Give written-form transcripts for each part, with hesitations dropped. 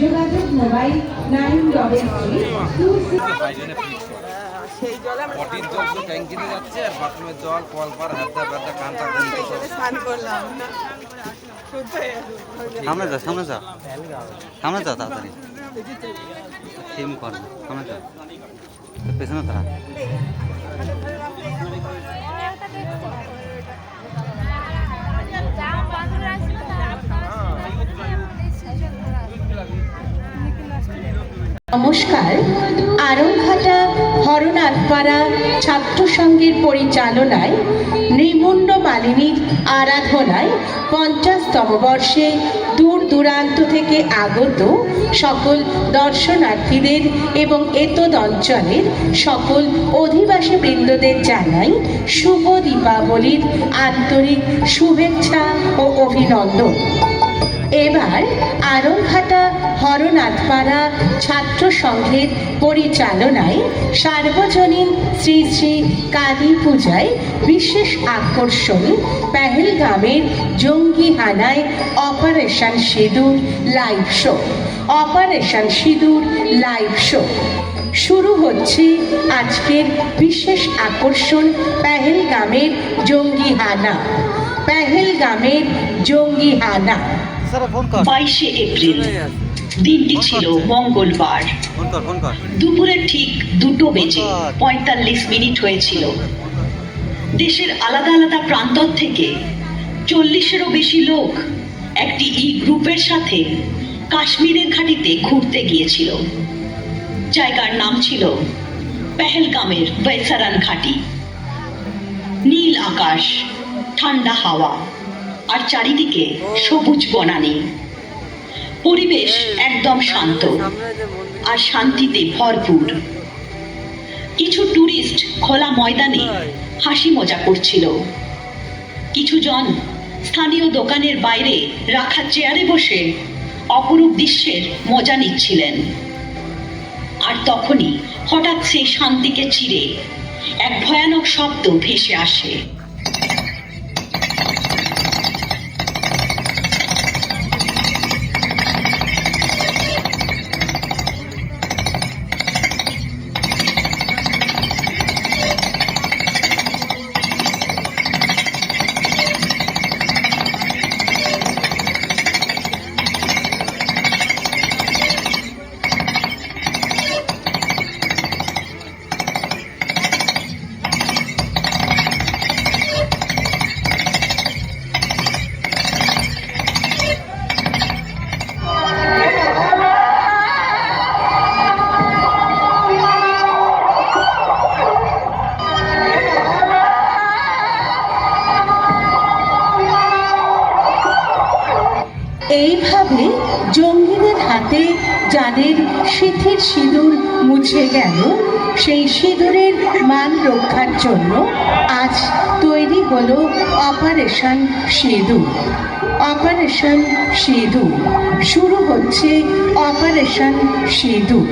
যোগাযোগ মোবাইল 933 পটির জল তো ট্যাঙ্কিতে যাচ্ছে আর বাথরুমের জল কল পার হাতে ব্যথা কানটা স্নান করলাম সামনে যা সামনে যা সামনে যা তাড়াতাড়ি থিম কর না সামনে যা পেছনে তারা নমস্কার। আরংঘাটা হরনাথপাড়া ছাত্র সংঘের পরিচালনায় নৃমুণ্ড মালিনীর আরাধনায় 50তম বর্ষে দূর দূরান্ত থেকে আগত সকল দর্শনার্থীদের এবং এতদ অঞ্চলের সকল অধিবাসী বৃন্দদের জানাই শুভ দীপাবলির আন্তরিক শুভেচ্ছা ও অভিনন্দন। এবার আরংঘাটা হরনাথপাড়া ছাত্র সংঘের পরিচালনায় সার্বজনীন শ্রী শ্রী কালী পূজায় বিশেষ আকর্ষণ পেহেলগামের জঙ্গিহানায় অপারেশন সিঁদুর লাইভ শো। অপারেশন সিঁদুর লাইভ শো শুরু হচ্ছে আজকের বিশেষ আকর্ষণ পেহেলগামের জঙ্গিহানা। পেহেলগামের জঙ্গিহানা 22শে এপ্রিল দিনটি ছিল মঙ্গলবার। দুপুরে ঠিক 2:45 হয়েছিল। দেশের আলাদা আলাদা প্রান্তর থেকে 40-এরও বেশি লোক একটি গ্রুপের সাথে কাশ্মীরের ঘাটিতে ঘুরতে গিয়েছিল। জায়গার নাম ছিল পেহেলগামের বৈসারান ঘাটি। নীল আকাশ, ঠান্ডা হাওয়া আর চারিদিকে সবুজ বনানী। পরিবেশ একদম শান্ত আর শান্তিতে ভরপুর। কিছু টুরিস্ট খোলা ময়দানে হাসি মজা করছিল। কিছু জন স্থানীয় দোকানের বাইরে রাখা চেয়ারে বসে অপরূপ দৃশ্যের মজা নিচ্ছিলেন। আর তখনই হঠাৎ সেই শান্তিকে চিরে এক ভয়ানক শব্দ ভেসে আসে। এইভাবে জঙ্গিদের হাতে যাদের সিথির সিঁদুর মুছে গেল, সেই সিঁদুরের মান রক্ষার জন্য আজ তৈরি হলো অপারেশন সিঁদুর। অপারেশন সিঁদুর শুরু হচ্ছে। অপারেশন সিঁদুর।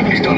Please don't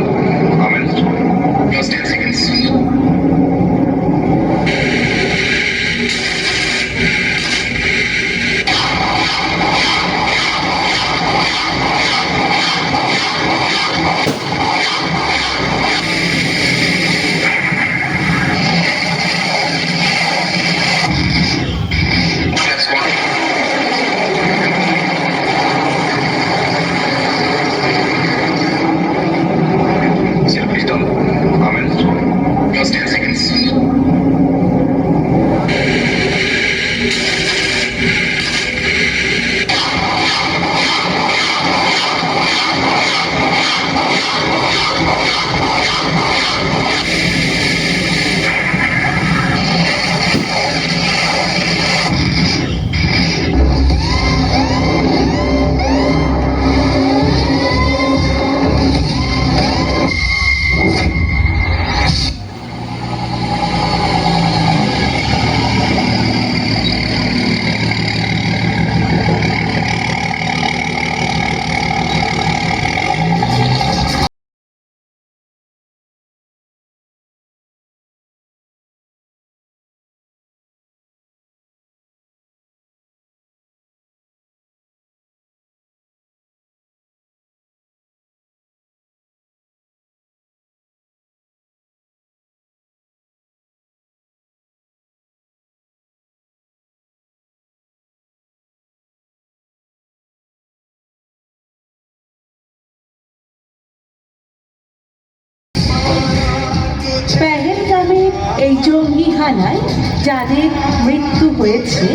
সন্ত্রাসের এই জঙ্গি হানায় যাদের মৃত্যু হয়েছে,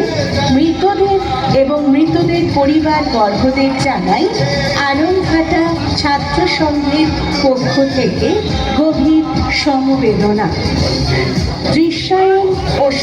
মৃতদের এবং মৃতদের পরিবার বর্গদের জানাই আরংঘাটা ছাত্র সংঘের পক্ষ থেকে গভীর সমবেদনা। দৃশ্যায়ন ও